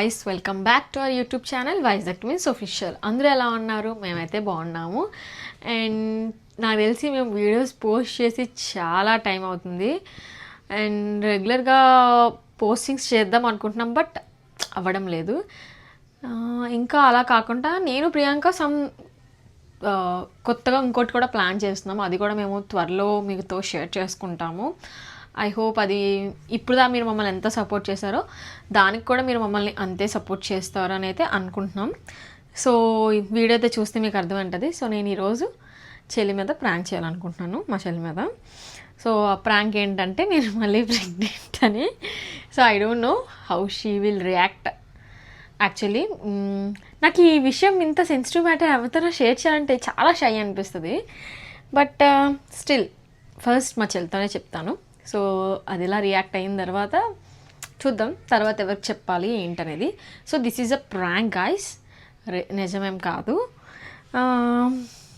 Guys, welcome back to our YouTube channel Vizag twins official. అందరూ ఎలా ఉన్నారు? మేమైతే బాగున్నాము. అండ్ నాకు తెలిసి మేము వీడియోస్ పోస్ట్ చేసి చాలా టైం అవుతుంది అండ్ రెగ్యులర్గా పోస్టింగ్స్ చేద్దాం అనుకుంటున్నాం, బట్ అవ్వడం లేదు. ఇంకా అలా కాకుండా నేను ప్రియాంక కొత్తగా ఇంకోటి కూడా ప్లాన్ చేస్తున్నాము. అది కూడా మేము త్వరలో మీతో షేర్ చేసుకుంటాము. ఐ హోప్ అది ఇప్పుడు మీరు మమ్మల్ని ఎంత సపోర్ట్ చేశారో దానికి కూడా మీరు మమ్మల్ని అంతే సపోర్ట్ చేస్తారు అని అయితే అనుకుంటున్నాం. సో ఈ వీడియో అయితే చూస్తే మీకు అర్థమవుతుంది. సో నేను ఈరోజు చెల్లి మీద ప్రాంక్ చేయాలనుకుంటున్నాను, మా చెల్లి మీద. సో ఆ ప్రాంక్ ఏంటంటే నేను మళ్ళీ ప్రెగ్నెంట్ అని. So I don't know how she will react. Actually నాకు ఈ విషయం ఇంత సెన్సిటివ్ మ్యాటర్ ఎవరితో షేర్ చేయాలంటే చాలా షై అనిపిస్తుంది. బట్ స్టిల్ ఫస్ట్ మా చెల్లితోనే చెప్తాను. సో అది ఎలా రియాక్ట్ అయిన తర్వాత చూద్దాం, తర్వాత ఎవరికి చెప్పాలి ఏంటనేది. So this is a prank guys, నిజమేం కాదు.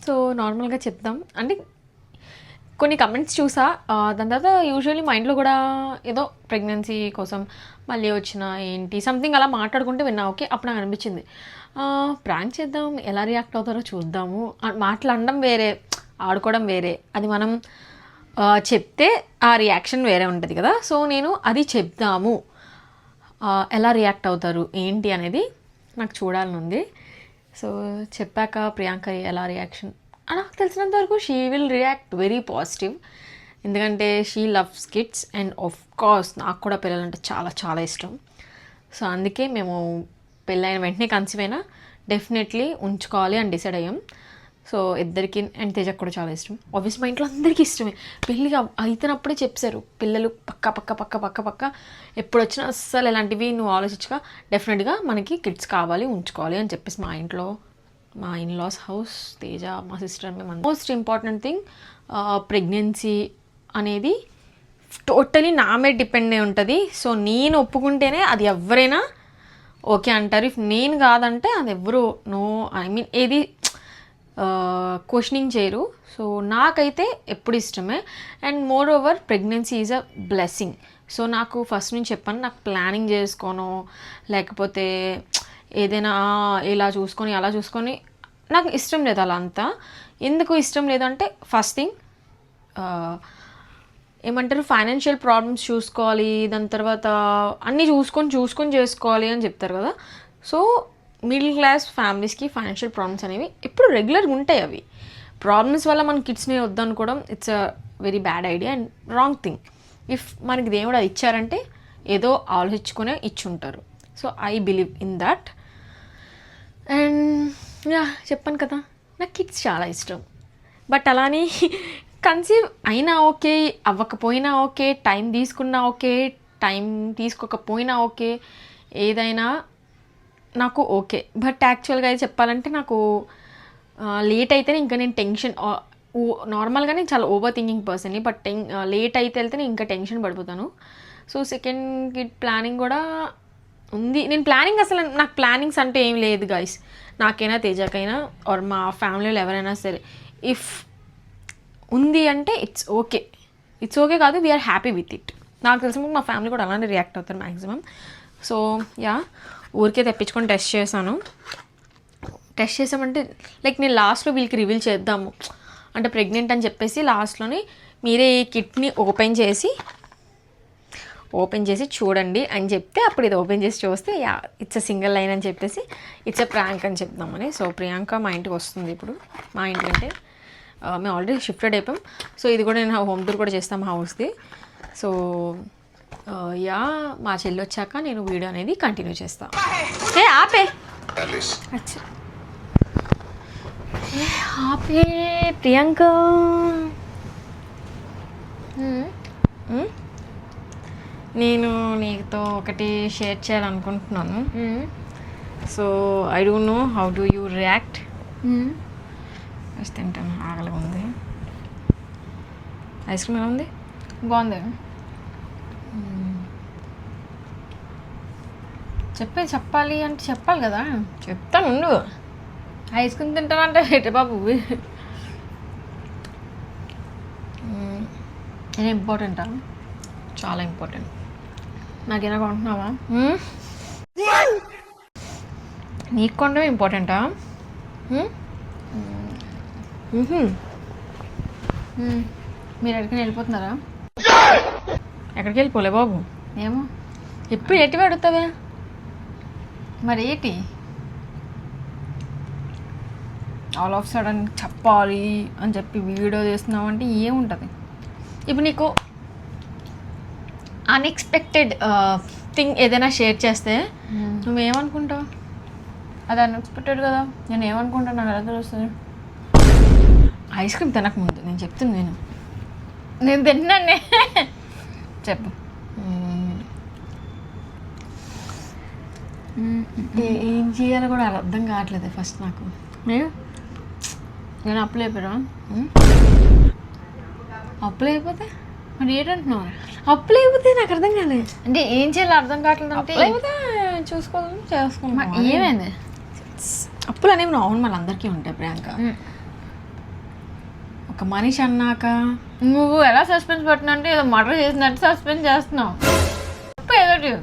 సో నార్మల్గా చెప్దాం అంటే కొన్ని కమెంట్స్ చూసా. దాని తర్వాత యూజువల్లీ మైండ్లో కూడా ఏదో ప్రెగ్నెన్సీ కోసం మళ్ళీ వచ్చిన ఏంటి సంథింగ్ అలా మాట్లాడుకుంటే విన్నా. ఓకే, అప్పుడు నాకు అనిపించింది ప్రాంక్ చేద్దాం, ఎలా రియాక్ట్ అవుతారో చూద్దాము. మాట్లాడడం వేరే, ఆడుకోవడం వేరే. అది మనం చెప్తే ఆ రియాక్షన్ వేరే ఉంటుంది కదా. సో నేను అది చెప్దాము, ఎలా రియాక్ట్ అవుతారు ఏంటి అనేది నాకు చూడాలని ఉంది. సో చెప్పాక ప్రియాంక ఎలా రియాక్షన్ నాకు తెలిసినంత వరకు she will react very positive. ఎందుకంటే she loves kids and of course నాకు కూడా పిల్లలంటే చాలా చాలా ఇష్టం. సో అందుకే మేము పెళ్ళైన వెంటనే కన్సీవ్ అయినా డెఫినెట్లీ ఉంచుకోవాలి అని డిసైడ్ అయ్యాం. సో ఇద్దరికి అండ్ తేజకు కూడా చాలా ఇష్టం. ఆబ్వియస్ మా ఇంట్లో అందరికీ ఇష్టమే. పెళ్ళిగా అయితేనప్పుడే చెప్పారు పిల్లలు పక్క పక్క పక్క పక్క పక్క ఎప్పుడు వచ్చినా అస్సలు ఇలాంటివి నువ్వు ఆలోచించగా డెఫినెట్గా మనకి కిడ్స్ కావాలి, ఉంచుకోవాలి అని చెప్పేసి మా ఇంట్లో, మా ఇన్లాస్ హౌస్, తేజ, మా సిస్టర్, మేము మోస్ట్ ఇంపార్టెంట్ థింగ్ ప్రెగ్నెన్సీ అనేది టోటలీ నా మీద డిపెండ్ అయి ఉంటుంది. సో నేను ఒప్పుకుంటేనే అది ఎవరైనా ఓకే అంటారు. ఇఫ్ నేను కాదంటే అది ఎవరు నో, ఐ మీన్ ఏది క్వశ్చనింగ్ చేయరు. సో నాకైతే ఎప్పుడు ఇష్టమే. And more over pregnancy is a blessing. So నాకు ఫస్ట్ నుంచి చెప్పాను, నాకు ప్లానింగ్ చేసుకోను లేకపోతే ఏదైనా ఇలా చూసుకొని అలా చూసుకొని నాకు ఇష్టం లేదు. అలా అంతా ఎందుకు ఇష్టం లేదంటే ఫస్ట్ థింగ్ ఏమంటారు, ఫైనాన్షియల్ ప్రాబ్లమ్స్ చూసుకోవాలి, దాని తర్వాత అన్నీ చూసుకొని చేసుకోవాలి అని చెప్తారు కదా. సో మిడిల్ క్లాస్ ఫ్యామిలీస్కి ఫైనాన్షియల్ ప్రాబ్లమ్స్ అనేవి ఎప్పుడు రెగ్యులర్గా ఉంటాయి. అవి ప్రాబ్లమ్స్ వల్ల మన కిడ్స్ని వద్దనుకోవడం it's a very bad idea and wrong thing. If మనకి దేవుడు అది ఇచ్చారంటే ఏదో ఆలోచించుకునే ఇచ్చుంటారు. So I believe in that. And yeah చెప్పాను కదా, నాకు కిడ్స్ చాలా ఇష్టం. బట్ అలానే కన్సీవ్ అయినా ఓకే, అవ్వకపోయినా ఓకే, టైం తీసుకున్నా ఓకే, టైం తీసుకోకపోయినా ఓకే, ఏదైనా నాకు ఓకే. బట్ యాక్చువల్గా అయితే చెప్పాలంటే నాకు లేట్ అయితేనే ఇంకా నేను టెన్షన్, నార్మల్గా నేను చాలా ఓవర్ థింకింగ్ పర్సన్ని, బట్ లేట్ అయితే వెళ్తేనే ఇంకా టెన్షన్ పడిపోతాను. సో సెకండ్ కిడ్ ప్లానింగ్ కూడా ఉంది. నేను ప్లానింగ్ అసలు నాకు ప్లానింగ్స్ అంటే ఏం లేదు గైస్. నాకైనా తేజకైనా ఆర్ మా ఫ్యామిలీలో ఎవరైనా సరే ఇఫ్ ఉంది అంటే ఇట్స్ ఓకే. ఇట్స్ ఓకే కాదు, వీఆర్ హ్యాపీ విత్ ఇట్. నాకు తెలిసిన మా ఫ్యామిలీ కూడా అలానే రియాక్ట్ అవుతారు మ్యాక్సిమం. సో యా ఊరికే తెప్పించుకొని టెస్ట్ చేశాను. టెస్ట్ చేసామంటే లైక్ నేను లాస్ట్లో వీళ్ళకి రివీల్ చేద్దాము అంటే ప్రెగ్నెంట్ అని చెప్పేసి లాస్ట్లోని మీరే ఈ కిట్ని ఓపెన్ చేసి చూడండి అని చెప్తే అప్పుడు ఇది ఓపెన్ చేసి చూస్తే yeah it's a single line అని చెప్పేసి ఇట్స్ అ ప్రాంక్ అని చెప్దామని. సో ప్రియాంక మా ఇంటికి వస్తుంది ఇప్పుడు. మా ఇంటి అంటే మేము ఆల్రెడీ షిఫ్టెడ్ అయిపోయాం. సో ఇది కూడా నేను హోమ్ టూర్ కూడా చేస్తాం హౌస్ది. సో యా మా చెల్లి వచ్చాక నేను వీడియో అనేది కంటిన్యూ చేస్తాను. ఆపే ఆపే ప్రియాంక. నేను నీతో ఒకటి షేర్ చేయాలనుకుంటున్నాను. So I don't know how do you react. తింటాను, ఆకలిగా ఉంది. ఐస్ క్రీమ్ ఎలా ఉంది? బాగుంది. చెప్పాలి అంటే చెప్పాలి కదా. చెప్తాను ఉండు. ఐస్ క్రీమ్ తింటానంటే హెట్ బాబు, ఇది ఇంపార్టెంటా? చాలా ఇంపార్టెంట్. నాకేనా కొంటున్నావా? నీకు కొండమే ఇంపార్టెంటా? మీరు ఎక్కడికి వెళ్ళిపోతున్నారా? ఎక్కడికి వెళ్ళిపోలే బాబు. ఏమో. ఎప్పుడు ఎట్టి అడుగుతావే? మరి ఏంటి ఆల్ ఆఫ్ సడన్ చెప్పాలి అని చెప్పి వీడియో చేస్తున్నావు అంటే ఏముంటుంది? ఇప్పుడు నీకు అన్ఎక్స్పెక్టెడ్ థింగ్ ఏదైనా షేర్ చేస్తే నువ్వేమనుకుంటావు? అది అన్ఎక్స్పెక్టెడ్ కదా, నేను ఏమనుకుంటాను నాకు ఎలా తెలుస్తుంది? ఐస్ క్రీమ్ తినక ముందు నేను చెప్తుంది నేను తిన్నానే. చెప్పు. ఏం చేయాలో కూడా అలా అర్థం కావట్లేదు ఫస్ట్ నాకు. నేను అప్పులు అయిపోయా. అప్పులు అయిపోతే మరి ఏంటంటున్నావు? అప్పులు అయిపోతే నాకు అర్థం కాలేదు. అంటే ఏం చేయాలో అర్థం కావట్లేదు అంటే అయిపోతే చూసుకోవాలి చేసుకున్నాం. ఏమైంది? అప్పులు అనేవి అవును మన అందరికీ ఉంటాయి ప్రియాంక. ఒక మనిషి అన్నాక నువ్వు ఎలా సస్పెన్స్ పట్టినా అంటే ఏదో మర్డర్ చేసినట్టు సస్పెన్స్ చేస్తున్నావు. ఏదో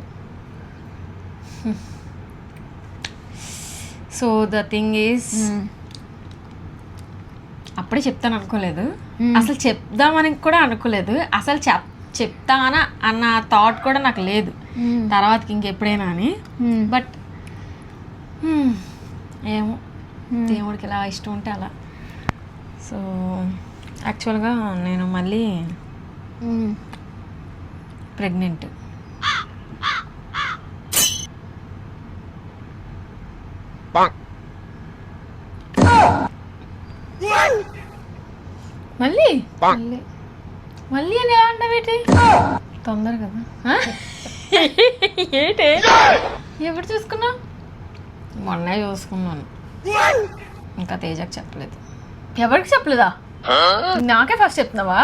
సో ద థింగ్ ఈజ్ అప్పుడే చెప్తాను అనుకోలేదు, అసలు చెప్దామని కూడా అనుకోలేదు, అసలు చెప్తానా అన్న థాట్ కూడా నాకు లేదు తర్వాతకి ఇంకెప్పుడైనా అని. బట్ ఏమో దేవుడికి ఎలా ఇష్టం ఉంటే అలా. సో యాక్చువల్గా నేను మళ్ళీ ప్రెగ్నెంట్. మళ్ళీ మళ్ళీ అని ఎలా అంటావేటి? తొందర కదా. ఏంటి ఎప్పుడు చూసుకున్నావు? మొన్నే చూసుకున్నాను, ఇంకా తేజకి చెప్పలేదు. ఎవరికి చెప్పలేదా? నాకే ఫస్ట్ చెప్తున్నావా?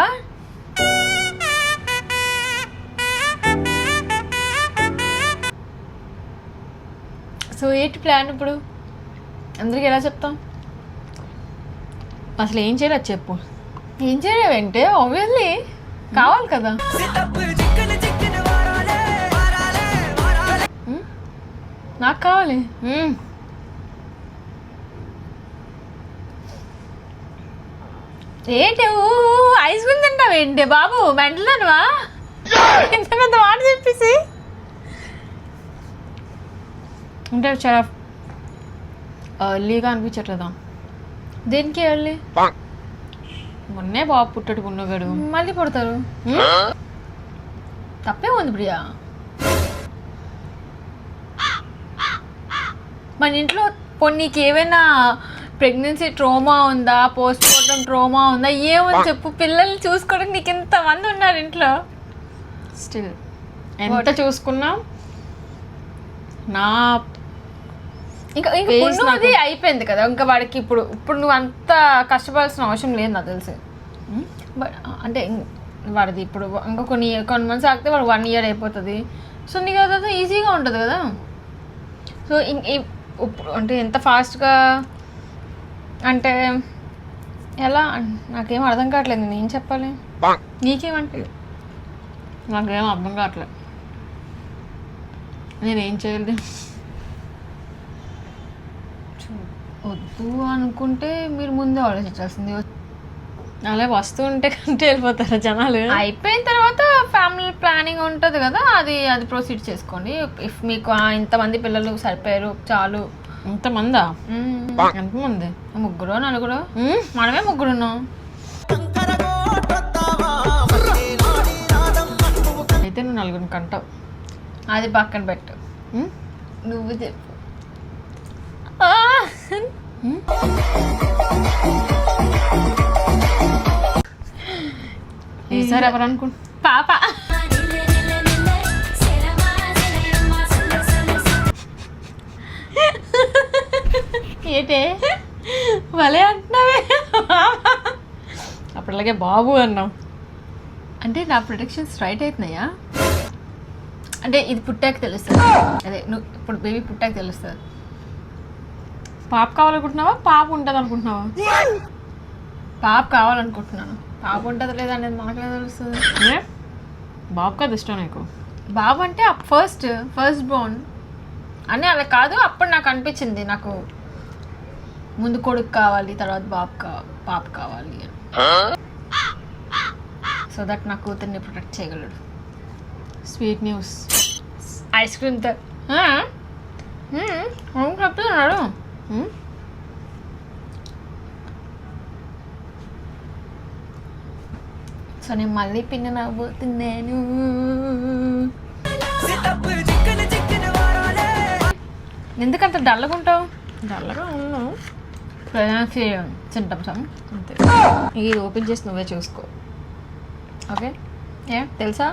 సో ఏంటి ప్లాన్ ఇప్పుడు? అందరికి ఎలా చెప్తాం? అసలు ఏం చేయలేదు చెప్పు. ఏం చేయలేవంటే ఆబ్వియస్లీ కావాలి కదా. నాకు కావాలి. ఏంటి ఐస్ క్రీమ్ తింటావేంటి బాబు? మెంటలనువా ఎంత పెద్ద మాట చెప్పేసి? అంటే చాలా ఎర్లీగా అనిపించట్లేదా? దేనికి వెళ్ళి? మొన్నే బాబు పుట్టడు పున్నగాడు. మళ్ళీ పుడతారు, తప్పే ఉంది ప్రియా. మన ఇంట్లో నీకు ఏమైనా ప్రెగ్నెన్సీ ట్రోమా ఉందా, పోస్ట్ మార్టం ట్రోమా ఉందా, ఏమని చెప్పు. పిల్లల్ని చూసుకోవడానికి నీకు ఎంతమంది ఉన్నారు ఇంట్లో. స్టిల్ ఎంత చూసుకున్నా నా ఇంకా అది అయిపోయింది కదా. ఇంకా వాడికి ఇప్పుడు నువ్వు అంత కష్టపడాల్సిన అవసరం లేదు నాకు తెలిసి. బట్ అంటే వాడిది ఇప్పుడు ఇంకా కొన్ని మంత్స్ ఆగితే వాడు 1 year అయిపోతుంది. సో నీకు అదంతా ఈజీగా ఉంటుంది కదా. సో ఇప్పుడు అంటే ఎంత ఫాస్ట్గా అంటే ఎలా నాకేం అర్థం కావట్లేదు. నేను ఏం చెప్పాలి? నీకేమంటే? నాకేం అర్థం కావట్లేదు, నేనేం చేయలేదు. వద్దు అనుకుంటే మీరు ముందే ఆలోచించాల్సింది. అలా వస్తూ ఉంటే కంటే వెళ్ళిపోతారు జనాలు. అయిపోయిన తర్వాత ఫ్యామిలీ ప్లానింగ్ ఉంటుంది కదా, అది ప్రొసీడ్ చేసుకోండి. ఇఫ్ మీకు ఇంతమంది పిల్లలు సరిపోయారు చాలు. ఇంతమందా? ఎంతమంది? 3 4. మనమే 3 ఉన్నాం. అయితే నువ్వు 4 కంటావు. అది పక్కన పెట్టు, నువ్వు చెప్పు. ఈసారి ఎవరు అనుకుంటా? పాప. ఏంటే భలే అంటున్నావే. అప్పటిలాగే బాబు అన్నాం. అంటే నా ప్రొటెక్షన్స్ రైట్ అవుతున్నాయా? అంటే ఇది పుట్టాక తెలుస్తుంది. అదే నువ్వు ఇప్పుడు బేబీ పుట్టాక తెలుస్తుంది. పాప కావాలనుకుంటున్నావా, పాప ఉంటుంది అనుకుంటున్నావా? పాప కావాలనుకుంటున్నాను. పాప ఉంటుంది లేదా అనేది మనకు తెలుస్తుంది. బాబు కదా ఇష్టం నీకు? బాబు అంటే ఫస్ట్ బోర్న్. అని అలా కాదు, అప్పుడు నాకు అనిపించింది నాకు ముందు కొడుకు కావాలి, తర్వాత పాప కావాలి అని. సో దట్ నా కూతుర్ని ప్రొటెక్ట్ చేయగలడు. Sweet news. ఐస్ క్రీమ్తో చెప్తున్నాడు. సో నేను మళ్ళీ పిన్న నవ్వుతున్నాను. ఎందుకంత డల్గా ఉంటావు? డల్లగా ఉన్నావు. సింటమ్స్ అంతే. ఇది ఓపెన్ చేసి నువ్వే చూసుకో. ఓకే. ఏ తెలుసా?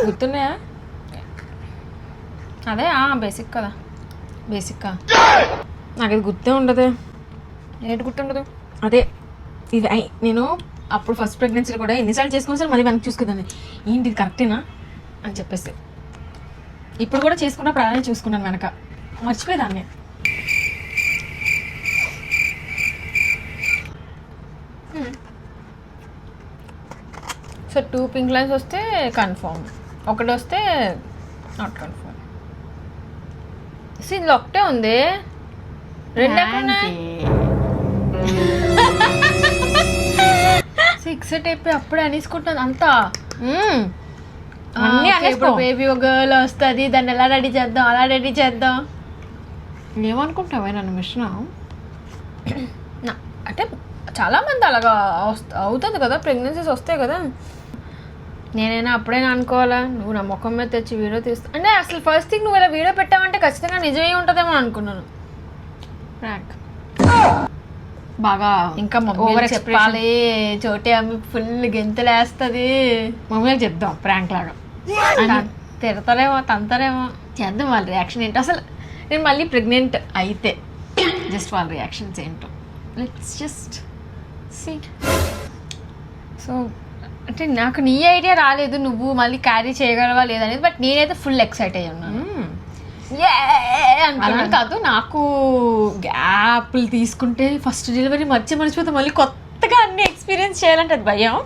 గుర్తున్నాయా? అదే బేసిక్ కదా. బేసిక్గా నాకు ఇది గుర్తే ఉండదు. ఏంటి గుర్తుండదు? అదే ఇది నేను అప్పుడు ఫస్ట్ ప్రెగ్నెన్సీలో కూడా ఎన్నిసార్లు చేసుకుని సార్ మళ్ళీ వెనక్కి చూసుకుందాన్ని, ఏంటి ఇది కరెక్టేనా అని చెప్పేసి. ఇప్పుడు కూడా చేసుకున్నప్పుడు అలానే చూసుకున్నాను, వెనక మర్చిపోయేదాన్ని. సో 2 పింక్ లైన్స్ వస్తే కన్ఫర్మ్, ఒకటి వస్తే నాట్ కన్ఫర్మ్. ఇందులో ఒకటే ఉంది, 2 6 టైప్ అప్పుడే అనేసుకుంటాను అంతా. ఇప్పుడు బేబీ ఒక గర్ల్ వస్తుంది, దాన్ని ఎలా రెడీ చేద్దాం, అలా రెడీ చేద్దాం. ఏమనుకుంటావా నన్ను మిషన్? అంటే చాలామంది అలాగా అవుతుంది కదా, ప్రెగ్నెన్సీస్ వస్తాయి కదా. నేనైనా అప్పుడైనా అనుకోవాలా, నువ్వు నా ముఖం మీద తెచ్చి వీడియో తీస్తా అంటే అసలు ఫస్ట్ థింగ్ నువ్వు ఇలా వీడియో పెట్టావంటే ఖచ్చితంగా నిజమే ఉంటుందేమో అనుకున్నాను. ప్రాంక్ బాగా ఇంకా మమ్మీ చెప్పాలి, చోటే అమ్మి ఫుల్ గెంతులేస్తుంది. మమ్మీకి చెప్దాం ప్రాంక్ లాగా. తిడతారేమో, తంతారేమో. చేద్దాం. వాళ్ళ రియాక్షన్ ఏంటో, అసలు నేను మళ్ళీ ప్రెగ్నెంట్ అయితే జస్ట్ వాళ్ళ రియాక్షన్స్ ఏంటో లెట్స్ జస్ట్ సీ. సో అంటే నాకు నీ ఐడియా రాలేదు, నువ్వు మళ్ళీ క్యారీ చేయగలవా లేదనేది. బట్ నేనైతే ఫుల్ ఎక్సైట్ అయ్యి ఉన్నాను. అలా కాదు, నాకు గ్యాప్లు తీసుకుంటే ఫస్ట్ డెలివరీ మర్చిపోతే మళ్ళీ కొత్తగా అన్ని ఎక్స్పీరియన్స్ చేయాలంటే అది భయం.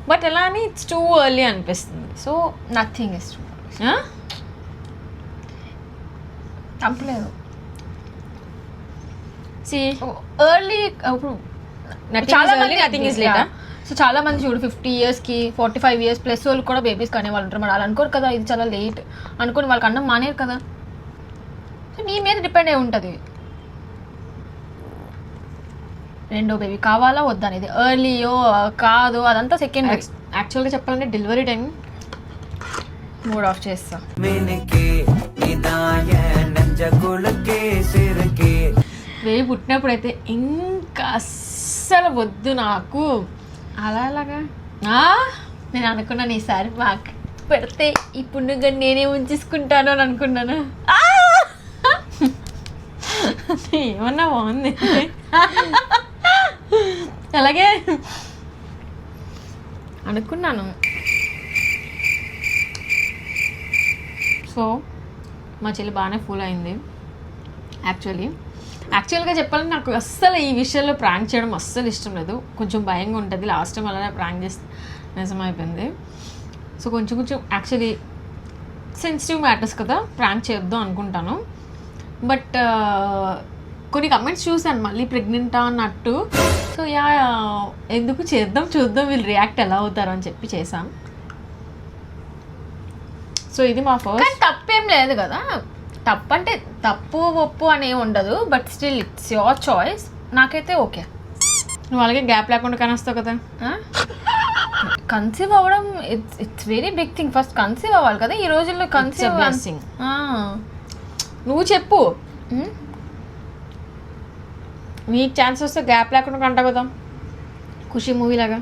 బట్ ఎలా అని ఇట్స్ టూ ఎర్లీ అనిపిస్తుంది. సో నథింగ్ ఇస్ టూ తప్పలేదు. ఎర్లీ చాలా మంది సో చాలా మంది చూడు 50 yearsకి 45 years ప్లస్ వాళ్ళు కూడా బేబీస్ కానీ వాళ్ళు ఉంటారు. మరి వాళ్ళు అనుకోరు కదా ఇది చాలా లేట్ అనుకుని వాళ్ళకి అన్నం మానేరు కదా. సో నీ మీద డిపెండ్ అయి ఉంటుంది, రెండో బేబీ కావాలా వద్దా అనేది. ఎర్లీయో కాదు అదంతా సెకండ్. యాక్చువల్గా చెప్పాలంటే డెలివరీ టైం మూడ్ ఆఫ్ చేస్తా. బేబీ పుట్టినప్పుడు అయితే ఇంకా అస్సలు వద్దు నాకు. అలా అలాగా నేను అనుకున్నాను ఈసారి మాకు పెడితే ఈ పుణ్యంగా నేనే ఉంచేసుకుంటాను అని అనుకున్నాను. ఏమన్నా బాగుంది. అలాగే అనుకున్నాను. సో మా చెల్లి బాగానే ఫూల్ అయింది. యాక్చువల్గా చెప్పాలంటే నాకు అస్సలు ఈ విషయంలో ప్రాంక్ చేయడం అస్సలు ఇష్టం లేదు, కొంచెం భయంగా ఉంటుంది. లాస్ట్ టైం అలానే ప్రాంక్ చేస్తే నిజమైపోయింది. సో కొంచెం యాక్చువల్లీ సెన్సిటివ్ మ్యాటర్స్ కదా, ప్రాంక్ చేద్దాం అనుకుంటాను. బట్ కొన్ని కమెంట్స్ చూసాను మళ్ళీ ప్రెగ్నెంటా అన్నట్టు. సో ఎందుకు చేద్దాం, చూద్దాం వీళ్ళు రియాక్ట్ ఎలా అవుతారు అని చెప్పి చేశాం. సో ఇది మా ఫస్ట్. తప్పేం లేదు కదా, తప్పు అంటే తప్పు ఒప్పు అనే ఉండదు. But still it's your choice. నాకైతే ఓకే. నువ్వు అలాగే గ్యాప్ లేకుండా కనేస్తావు కదా. కన్సీవ్ అవ్వడం it's very big thing. First conceive అవ్వాలి కదా ఈ రోజుల్లో. Conceive blessing. నువ్వు చెప్పు, నీకు ఛాన్స్ వస్తే గ్యాప్ లేకుండా కంటా కదా, ఖుషి మూవీ లాగా.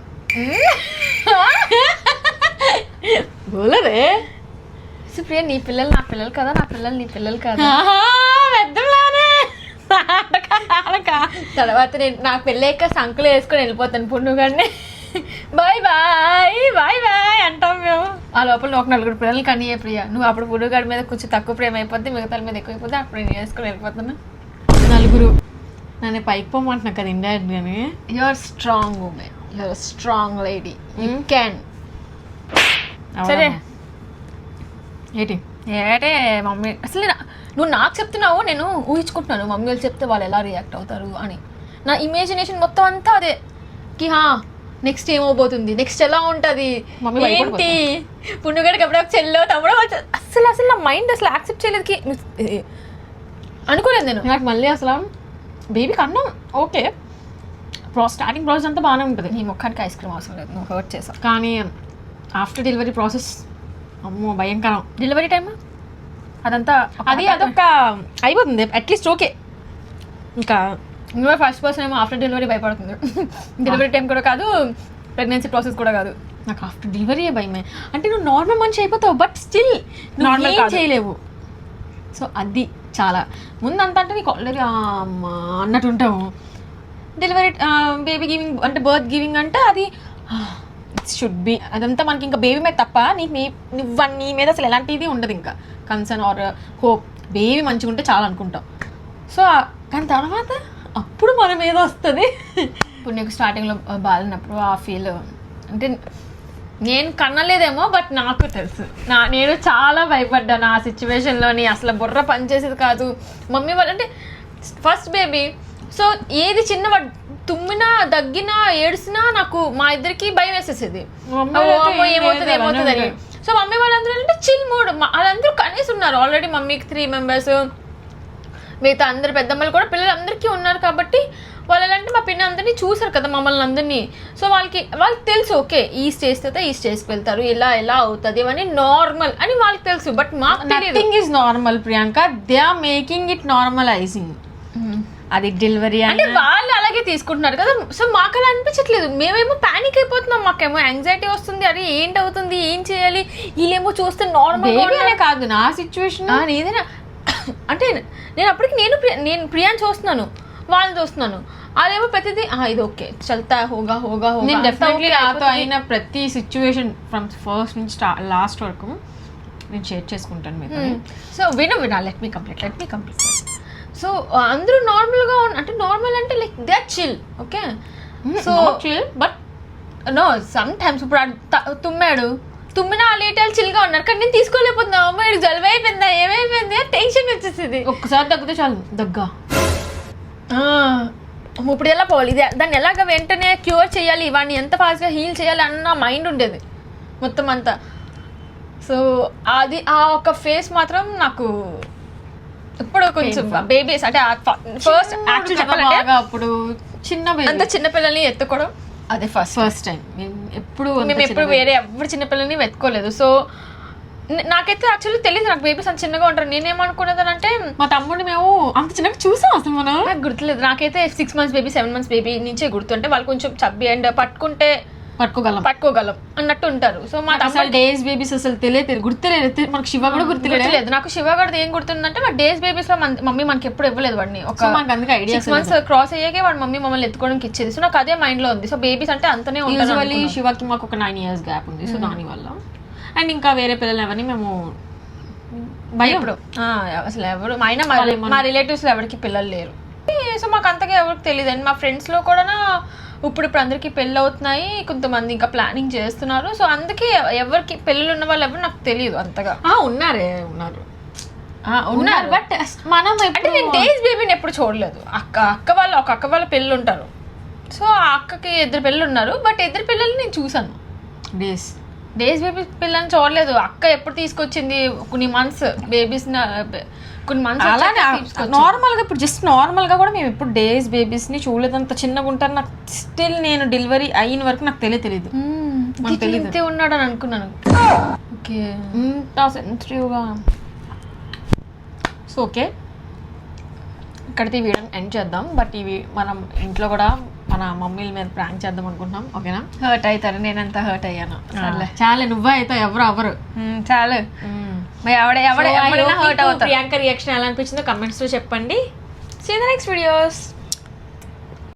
బోలదే సుప్రియ, నీ పిల్లలు నా పిల్లలు కదా, నా పిల్లలు నీ పిల్లలు కదా. తర్వాత నేను నా పెళ్ళాక సంకులు వేసుకొని వెళ్ళిపోతాను పుణ్యుగాడిని. బాయ్ బాయ్ బాయ్ బాయ్ అంటాం మేము. ఆ లోపల ఒక 4 పిల్లలు కానీ ప్రియ. నువ్వు అప్పుడు పుణ్యుగాడి మీద కొంచెం తక్కువ ప్రేమ అయిపోద్ది, మిగతా మీద ఎక్కువ అయిపోద్ది. అప్పుడు నేను వేసుకొని వెళ్ళిపోతాను. 4 నన్ను పైకి పోమంటున్నా కదా ఇండైరెక్ట్ గానీ. Your strong women, your strong lady, you can. సరే ఏంటి ఏటే మమ్మీ అసలు నువ్వు నాకు చెప్తున్నావు, నేను ఊహించుకుంటున్నాను మమ్మీ వాళ్ళు చెప్తే వాళ్ళు ఎలా రియాక్ట్ అవుతారు అని. నా ఇమాజినేషన్ మొత్తం అంతా అదే కి నెక్స్ట్ ఏమవబోతుంది, నెక్స్ట్ ఎలా ఉంటుంది, ఏంటి పుణ్యగడికి ఎప్పుడో చెల్లో తమ్ముడో అసలు నా మైండ్ అసలు యాక్సెప్ట్ చేయలేదుకి అనుకోలేదు నేను. నాకు మళ్ళీ అసలు బేబీకి అన్నం ఓకే, స్టార్టింగ్ ప్రాసెస్ అంతా బాగానే ఉంటుంది. నీ ముఖానికి ఐస్ క్రీమ్ అవసరం లేదు, నువ్వు హర్ట్ చేసావు. కానీ ఆఫ్టర్ డెలివరీ ప్రాసెస్ అమ్మో భయంకరం. డెలివరీ టైమ్ అదంతా అదొక అయిపోతుంది అట్లీస్ట్ ఓకే. ఇంకా నువ్వే ఫస్ట్ పర్సన్ ఏమో ఆఫ్టర్ డెలివరీ భయపడుతుంది. డెలివరీ టైం కూడా కాదు, ప్రెగ్నెన్సీ ప్రాసెస్ కూడా కాదు. నాకు ఆఫ్టర్ డెలివరీ భయమే. అంటే నువ్వు నార్మల్ మనిషి అయిపోతావు బట్ స్టిల్ నార్మల్ చేయలేవు. సో అది చాలా ముందు అంత అంటే నీకు ఆల్రెడీ అన్నట్టు ఉంటావు. డెలివరీ బేబీ గివింగ్ అంటే బర్త్ గివింగ్ అంటే అది ఇట్ షుడ్ బి అదంతా మనకి ఇంకా బేబీ మీద తప్ప నీకు నీ మీద అసలు ఎలాంటిది ఉండదు. ఇంకా కన్సర్న్ ఆర్ హోప్ బేబీ మంచిగా ఉంటే చాలా అనుకుంటాం. సో కానీ తర్వాత అప్పుడు మన మీద వస్తుంది. ఇప్పుడు నీకు స్టార్టింగ్లో బాగాలేనప్పుడు ఆ ఫీల్ అంటే నేను కన్నలేదేమో బట్ నాకు తెలుసు. నేను చాలా భయపడ్డాను ఆ సిచ్యువేషన్లోని. అసలు బుర్ర పనిచేసేది కాదు. మమ్మీ వాళ్ళు అంటే ఫస్ట్ బేబీ, సో ఏది చిన్న తుమ్మినా దగ్గినా ఏడ్చినా నాకు మా ఇద్దరికి భయం వేసేసేది, ఏమవుతుంది అని. సో మమ్మీ వాళ్ళందరూ అంటే చిల్ మూడ్, వాళ్ళందరూ కనీసం ఉన్నారు. ఆల్రెడీ మమ్మీకి 3 members, మిగతా అందరు పెద్దమ్మలు కూడా పిల్లలందరికీ ఉన్నారు కాబట్టి వాళ్ళంటే మా పిన్ని అందరినీ చూసారు కదా మమ్మల్ని అందరినీ. సో వాళ్ళకి తెలుసు ఓకే ఈ స్టేజ్ అయితే ఈ స్టేజ్కి వెళ్తారు, ఎలా అవుతుంది అవన్నీ నార్మల్ అని వాళ్ళకి తెలుసు. బట్ మాకు nothing is normal Priyanka, they are making it normalizing. అది డెలివరీ అంటే వాళ్ళు అలాగే తీసుకుంటున్నారు కదా. సో మాకు అలా అనిపించట్లేదు. మేమేమో ప్యానిక్ అయిపోతున్నాం, మాకేమో యాంగ్జైటీ వస్తుంది. అరే ఏంటి అవుతుంది, ఏం చేయాలి, వీళ్ళేమో చూస్తే నార్మల్ కాదు నా సిచ్యువేషన్. ఏదైనా అంటే నేను అప్పటికి నేను ప్రియాని చూస్తున్నాను, వాళ్ళని చూస్తున్నాను. అదేమో ప్రతిదీ ఇది ఓకే చల్తా హోగా హోగా హోగా. నేను డెఫినెట్లీ నాతో అయిన ప్రతి సిచ్యువేషన్ ఫ్రమ్ ఫస్ట్ నుంచి లాస్ట్ వరకు నేను షేర్ చేసుకుంటాను మీతో. సో వినా లెట్ మీ కంప్లీట్. సో అందరూ నార్మల్గా అంటే నార్మల్ అంటే like they are chill okay. So chill but no sometimes ఇప్పుడు తుమ్మినా లీటర్లు చిల్గా ఉన్నారు కానీ నేను తీసుకోలేకపోతున్నా. అమ్మాయి జలుబు అయిపోయిందా ఏమైపోయింది టెన్షన్ వచ్చేసింది. ఒక్కసారి తగ్గితే చాలు దగ్గా. ఇప్పుడు ఎలా పోవాలి, దాన్ని ఎలాగ వెంటనే క్యూర్ చేయాలి, వాడిని ఎంత ఫాస్ట్గా హీల్ చేయాలి అన్న మైండ్ ఉండేది మొత్తం అంతా. సో అది ఆ ఒక ఫేస్ మాత్రం నాకు ఇప్పుడు కొంచెం బేబీస్ అంటే ఫస్ట్ యాక్చువల్ చెప్పాలంటే అప్పుడు చిన్న పిల్లల్ని ఎత్తుకోవడం అదే ఫస్ట్ టైం. మేము ఎప్పుడు వేరే ఎవరు చిన్నపిల్లల్ని వెతుకోలేదు. సో నాకైతే యాక్చువల్లీ తెలియదు నాకు బేబీస్ అంత చిన్నగా ఉంటారు. నేనేమనుకునేదానంటే మా తమ్ముడిని మేము అంత చిన్నగా చూసాం అసలు మనం. నాకు గుర్తులేదు. నాకైతే 6 months బేబీ 7 months బేబీ నుంచే గుర్తు. అంటే వాళ్ళు కొంచెం చబ్బి అండ్ పట్టుకోగలం అన్నట్టు ఉంటారు. సో మా అసలు డేస్ బేబీస్ అసలు గుర్తులేదు. మనకు శివ కూడా గుర్తులేదు. నాకు శివ కూడా ఏం గుర్తుందంటే మా డేస్ బేబీస్ లో మమ్మీ మనకి ఎప్పుడు ఇవ్వలేదు వాడిని. అందుకే ఐడియా 6 months క్రాస్ అయ్యాకే వాడు మమ్మీ మమ్మల్ని ఎత్తుకోవడానికి ఇచ్చేది. సో నాకు అదే మైండ్ లో ఉంది. సో బేబీస్ అంటే అంతనే ఉంటుంది. శివకి మాకు ఒక 9 years గ్యాప్ ఉంది. సో దానివల్ల అండ్ ఇంకా వేరే పిల్లలు ఎవరిని మేము భయం అసలు ఎవరు అయినా మా రిలేటివ్స్ లో ఎవరికి పిల్లలు లేరు. సో మాకు అంతగా ఎవరికి తెలియదు. అండ్ మా ఫ్రెండ్స్ లో కూడా ఇప్పుడు అందరికి పెళ్ళి అవుతున్నాయి, కొంతమంది ఇంకా ప్లానింగ్ చేస్తున్నారు. సో అందుకే ఎవరికి పెళ్ళిళ్ళు ఉన్న వాళ్ళు ఎవరు నాకు తెలియదు అంతగా. ఉన్నారు బట్ మనం అంటే నేను డేస్ బేబీని ఎప్పుడు చూడలేదు. అక్క వాళ్ళ పెళ్ళి ఉంటారు. సో ఆ అక్కకి 2 పిల్లలు ఉన్నారు. బట్ 2 పిల్లల్ని నేను చూసాను. డేస్ బేబీ పిల్లల్ని చూడలేదు. అక్క ఎప్పుడు తీసుకొచ్చింది కొన్ని మంత్స్ బేబీస్ కొన్ని మంత్స్ అలానే నార్మల్ గా. ఇప్పుడు జస్ట్ నార్మల్ గా కూడా మేము ఎప్పుడు డేస్ బేబీస్ ని చూడలేదు. అంత చిన్నగా ఉంటారు. నాకు స్టిల్ నేను డెలివరీ అయిన వరకు నాకు తెలియదు ఇంతే ఉన్నాడు అని అనుకున్నాను. ఓకే ఇంత సెన్సిటివ్గా. సో ఓకే ఇక్కడితే ఈ వీడియోని ఎండ్ చేద్దాం. బట్ ఇవి మనం ఇంట్లో కూడా మన మమ్మీల మీద ప్రాంక్ చేద్దాం అనుకుంటున్నాం. ఓకేనా? హర్ట్ అవుతారు. నేనంతా హర్ట్ అయ్యాను. చాలా నువ్వే అవుతావు, ఎవరు అవ్వరు. చాలు ప్రియాంక రియాక్షన్ ఎలా అనిపించిందో కమెంట్స్ లో చెప్పండి. See the next videos.